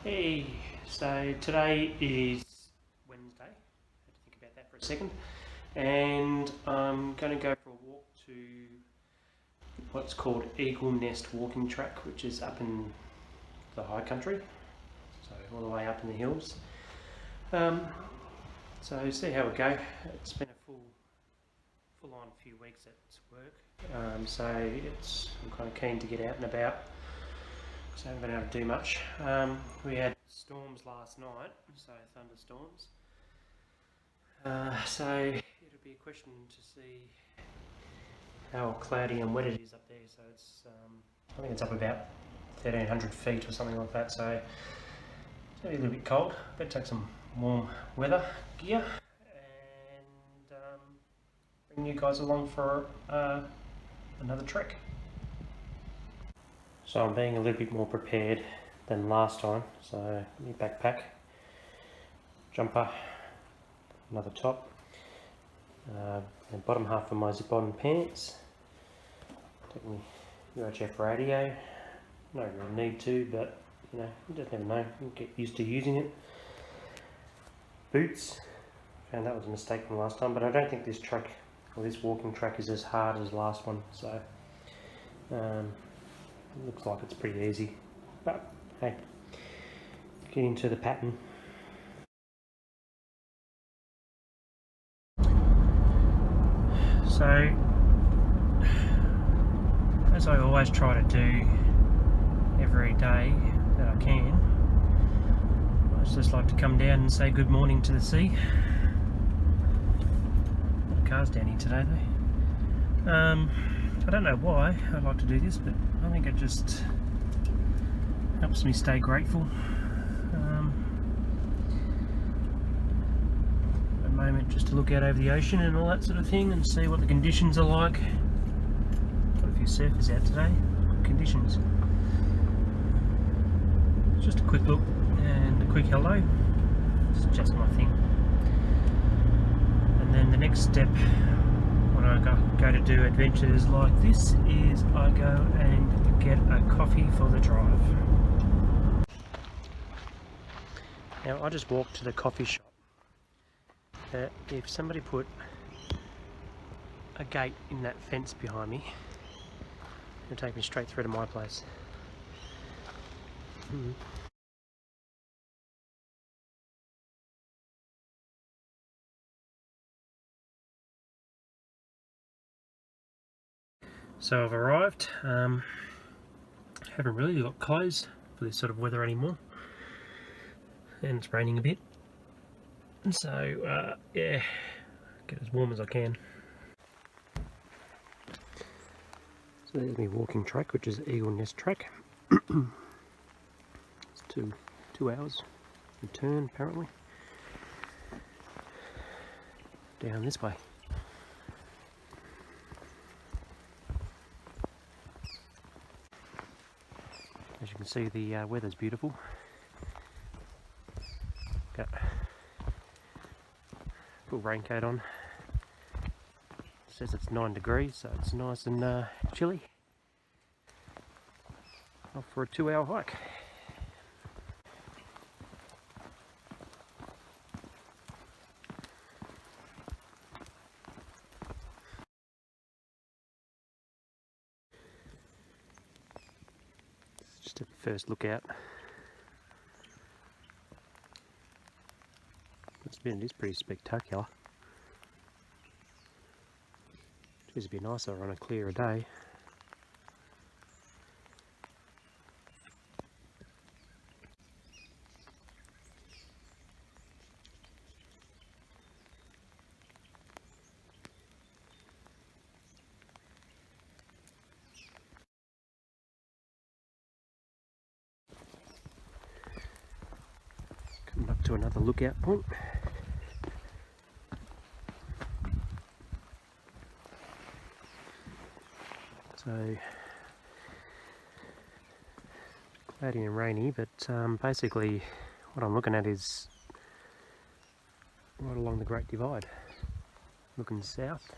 Hey, so today is Wednesday. I had to think about that for a second. And I'm going to go for a walk to what's called Eagle Nest walking track, which is up in the high country, so all the way up in the hills. So see how we go. It's been a full on few weeks at work, so I'm kind of keen to get out and about. So I haven't been able to do much. We had storms last night, so thunderstorms. So it'll be a question to see how cloudy and wet it is up there. So it's, I think it's up about 1,300 feet or something like that. So it's going to be a little bit cold. Better take some warm weather gear and bring you guys along for another trek. So I'm being a little bit more prepared than last time. So my backpack, jumper, another top, and bottom half of my zip-on pants. Take my UHF radio. No real need to, but you know, you just never know. You get used to using it. Boots. Found that was a mistake from last time, but I don't think this track or this walking track is as hard as last one. So. Looks like it's pretty easy, but hey, get into the pattern. So, as I always try to do every day that I can, I just like to come down and say good morning to the sea. The car's down here today though. I don't know why I like to do this, but I think it just helps me stay grateful. A moment just to look out over the ocean and all that sort of thing and see what the conditions are like. Got a few surfers out today. Conditions. Just a quick look and a quick hello. It's just my thing. And then the next step when I go to do adventures like this is I go and get a coffee for the drive. Now I just walked to the coffee shop. If somebody put a gate in that fence behind me, it'll take me straight through to my place. So I've arrived. Haven't really got clothes for this sort of weather anymore, and it's raining a bit. So yeah, get as warm as I can. So there's my walking track, which is Eagle Nest track. It's two hours return apparently. Down this way. As you can see, the weather's beautiful. Got full raincoat on. It says it's 9 degrees, so it's nice and chilly. Off for a 2-hour hike. Just a first look out. It is pretty spectacular. It'd be nicer on a clearer day. Coming up to another lookout point. So cloudy and rainy, but basically what I'm looking at is right along the Great Divide, looking south.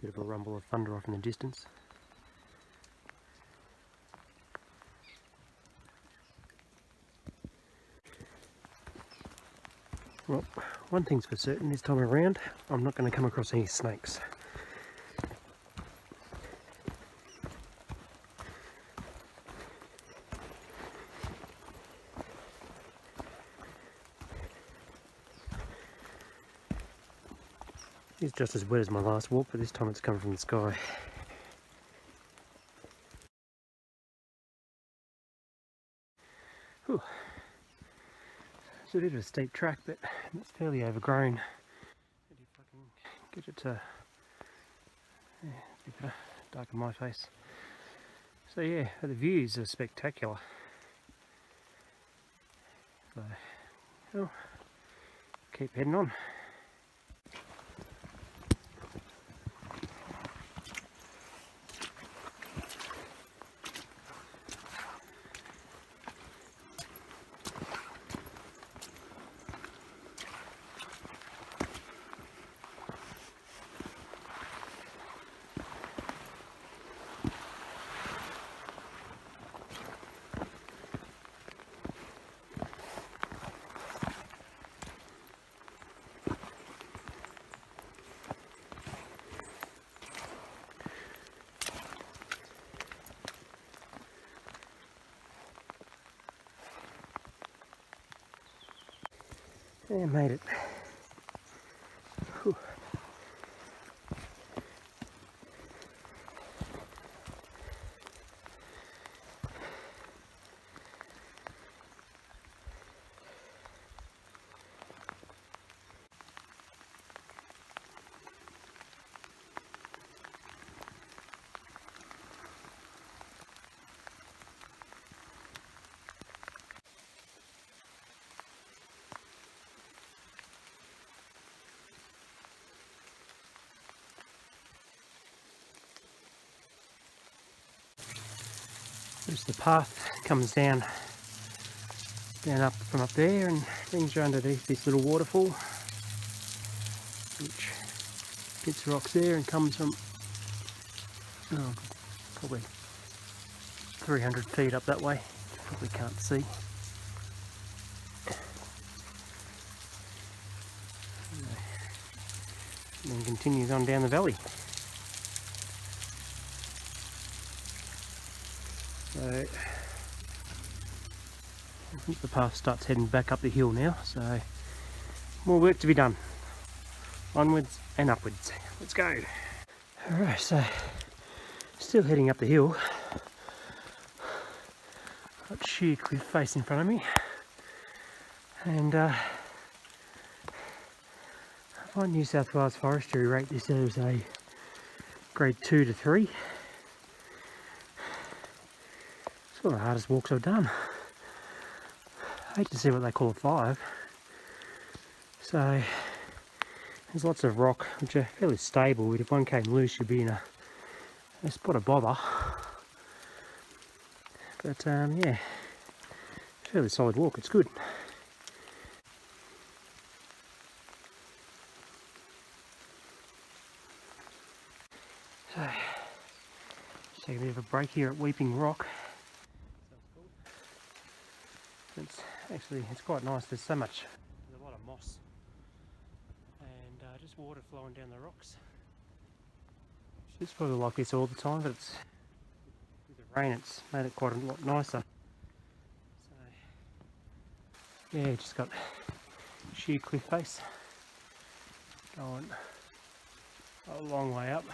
Bit of a rumble of thunder off in the distance. Well, one thing's for certain this time around, I'm not going to come across any snakes. It's just as wet as my last walk, but this time it's coming from the sky. Whew. It's a bit of a steep track, but it's fairly overgrown. Maybe if I can get it to darken my face. So yeah, the views are spectacular. So, well, keep heading on. Yeah, made it. Whew. There's the path, comes down up from up there and brings you underneath this little waterfall, which hits rocks there and comes from probably 300 feet up that way. You probably can't see. And then continues on down the valley. So I think the path starts heading back up the hill now, so more work to be done. Onwards and upwards. Let's go. Alright, so still heading up the hill. Got sheer cliff face in front of me. And I find New South Wales Forestry rate this as a grade 2 to 3. It's one of the hardest walks I've done. I hate to see what they call a 5. So there's lots of rock which are fairly stable, but if one came loose you'd be in a spot of bother. But yeah, fairly solid walk, it's good. So, just take a bit of a break here at Weeping Rock. It's quite nice, there's a lot of moss and just water flowing down the rocks. It's probably like this all the time, but with the rain it's made it quite a lot nicer. So yeah, just got sheer cliff face going a long way up.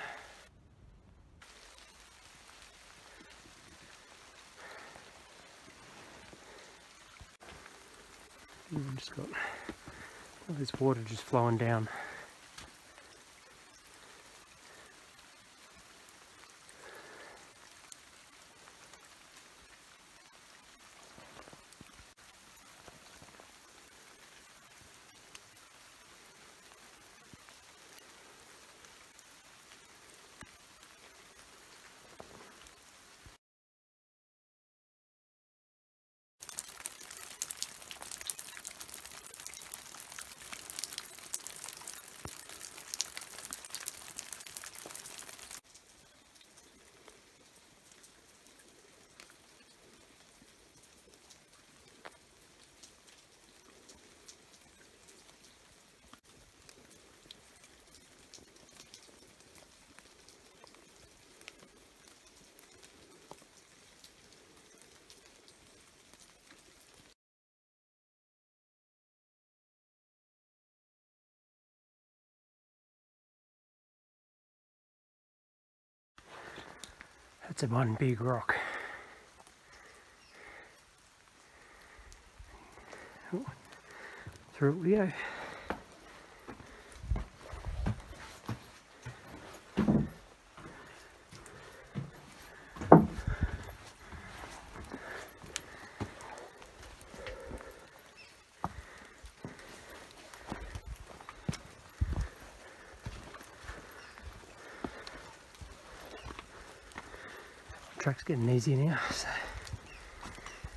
And just got all this water just flowing down. It's a one big rock. Oh, through it we go. Track's getting easier now, so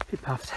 a bit puffed.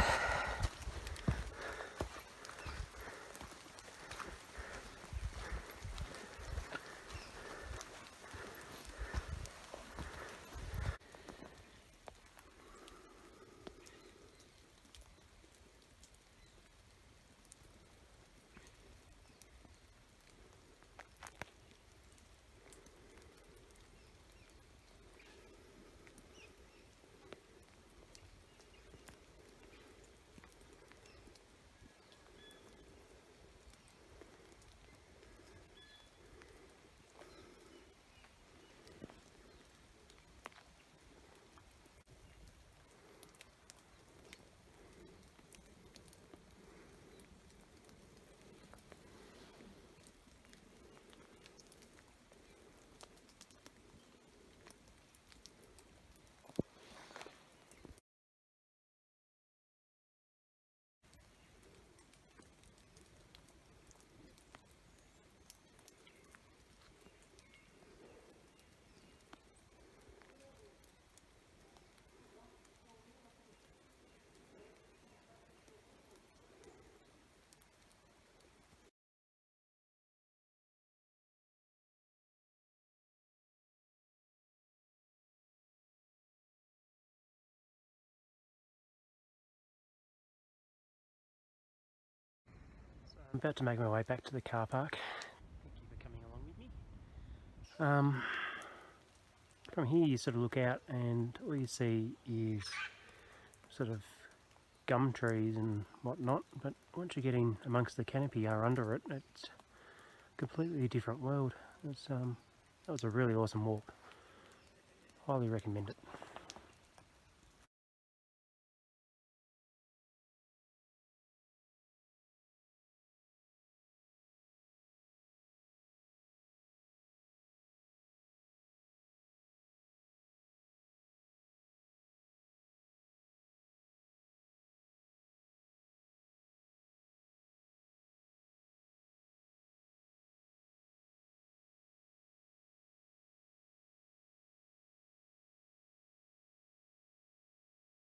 I'm about to make my way back to the car park. Thank you for coming along with me. From here you sort of look out and all you see is sort of gum trees and whatnot, but once you get in amongst the canopy or under it, it's a completely different world. That was a really awesome walk. Highly recommend it.